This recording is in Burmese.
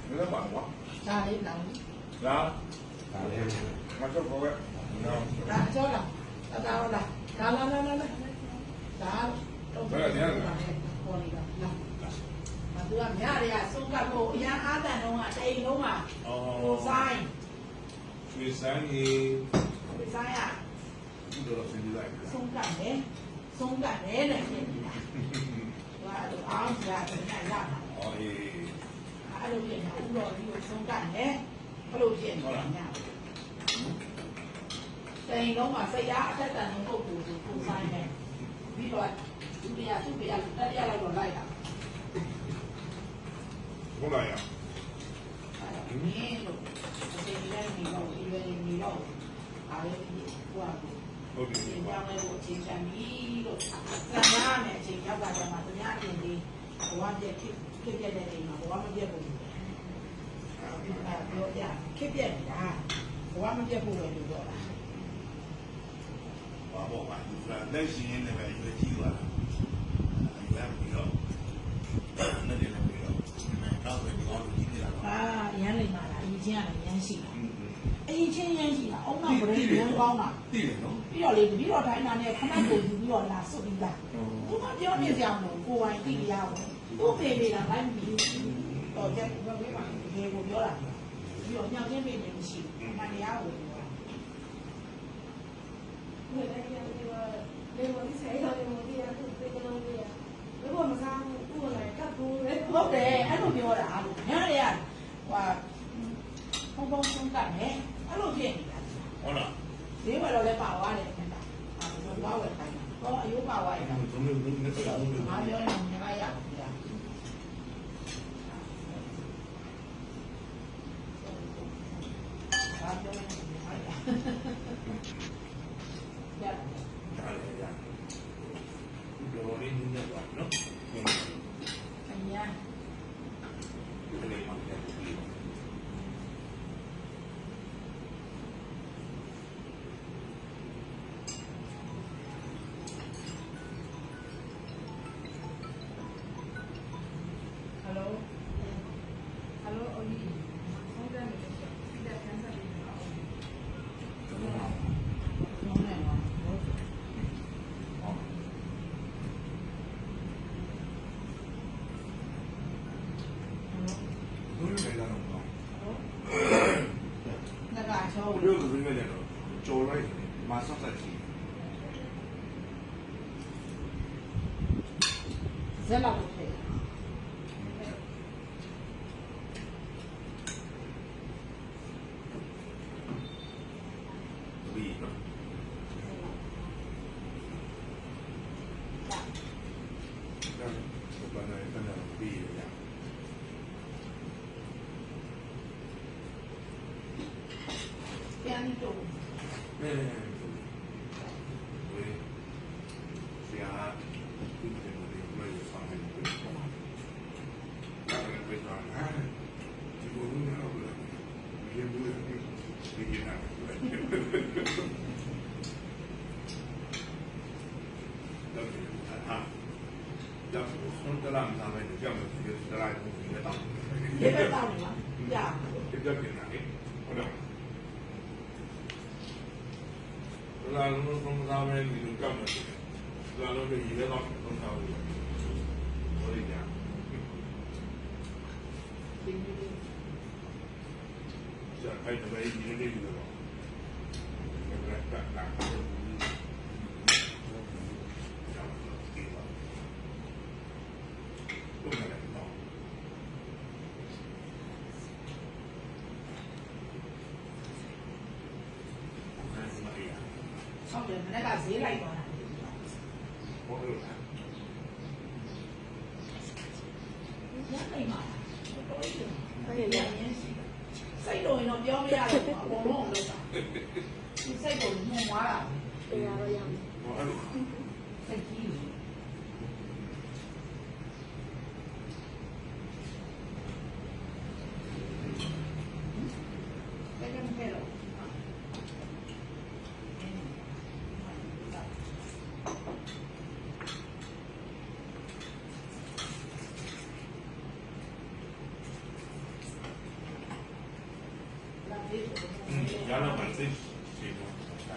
没得办法。哪里能？那，我这个，哪叫了？到了，来，都不要这样了。过来了，那都要咩的呀？松干路，人阿丹弄啊，哎弄啊，火山，雪山的，火山呀，你多少身体在？松干的那些的，我都昂起来，真难样了。哦耶。အဲ့လိုပြင်တာဥတော်ကြီးကိုဆုံးကတ်တယ်အဲ့လိုပြင်နေတာညတိန်လုံးမှာစိတ်အားအသက်တန်တဲ့ပုဂ္ဂိုလ်ကိုပူဆိုင်တယ်ပြီးတော့သူတရားသူ့တရားတတရားလိုက်တော့လိုက်တာဟုတ်လားရအဲ့ဒီလိုအချိန်တိုင်းနေတော့ဒီလိုနေတော့အားရပြီးဟိုကဟုတ်တယ်ဒီကြောင့်လည်းကိုအချိန်တန်ပြီးလို့စံရမယ်အချိန်ရောက်တာကျမှသူများအပြင်လေးဘဝပြည့်ဖြစ်တဲ့နေမှာဘဝမပြည့်ဘူးပြောပြခက်ပြက်နေတာဘဝမပြတ်ဖို့ပဲလို့ပြောတာ ဘာပေါ့ပါဒီကလက်ရှိနေပဲရွေးကြည့်သွားတာရွေးပြီးတော့နဲ့လည်းပြီးတော့တော့ပဲဒီကောင်ကြည့်နေတာအာရမ်းလိမ္မာလားအရင်ချင်းကလည်းရမ်းရှိတာအရင်ချင်းရမ်းရှိတာအုံနောက်ပရိရမ်းကောင်းတာသိတယ်နော်ပြီးတော့လေတပည့်တော်တိုင်းနာနဲ့ခဏကိုယူပြီးတော့လာဆုတ်ပြီးလာသူကပြောနေကြအောင်လို့ကိုယ်ပိုင်သိရအောင်သူ့ပေပေတာတိုင်းပြီးတော့ကြက်ဘယ်မှာဒီကိုပြောတာပြီးတော့ညောင်ချင်းပေနေမရှိဘူးမတရားကိုပြောတာ我那天那个你菜上的我的呀，这个东西呀，如果没啥，我来干活嘞。ဟုတ်တယ်အဲ့လိုပြောတာလို့ညာတွေကဟိုဘုံဆုံးကနဲ့အဲ့လိုဖြစ်နေတာဟုတ်လားဈေးဝယ်တော့လည်းပါသွားတယ်ခင်ဗျာအဲ့လိုသွားဝယ်ခိုင်းတာဟောအယိုးပါသွားရင်တော့ ကျွန်တော်တို့လည်းပြောလို့ ငါပြောရင်ငါရအောင်ဗျာငါပြောရင်ငါရရတယ်တော်လေးနည်းနည်းပါနော်အညာဒီလေးမှလည်းပြီးHello, hello, Oli. How can I see that cancer in your house? လုံးနေတော့ဟုတ်တို့လည်းလည်းတော့ငါကချော တို့တို့လည်းလည်းတော့ကြော်လိုက်မဆော့ဆက်ချီ ဇက်လောက်ဖြစ်ပြီးတော့ဘာလဲခဏပြီးရအောင် ပြန်ပြီးတော့ ဆရာဒီလိုမျိုးမလုပ်ဆောင်နိုင်ဘူး။ဒါလည်းပဲတော့ဒီလိုမျိုးတော့ဒီလိုမျိုးဒီကိစ္စတော့ဒါဆုံးတလားနာမည်ကြောင့်ဒီတလားကိုဒီတော့ ဒီဘက်တောင်းနေလားကြာ ဒီတော့ပြန်လာတယ်ဟုတ်တော့ဒါလုံးဆုံးသားပဲဒီလိုကြောက်နေတယ်ဒါလုံးတွေရေတော့ဆုံးသားဘူးဟိုရကြကြာခိုင်တယ်ဒီနေ့ဒီတော့ဒါကတာဆောက်တယ်မနေ့ကဈေးလိုက်သွားတာ ဟုတ်ကဲ့ ရမ်းနေမှာတော်တော်ကြီးအဲ့ဒီရင်းရှိစိတ်တော်ရင်တော့ပြောမရတယ်ပေါ့အကုန်လုံးလုပ်တာဒီစိတ်ကိုညှို့သွားတာ တရားတော့ရမယ် ဟုတ်အဲ့လို စိတ်ကြီးတယ်ကဲကဲတော့然后把这些东西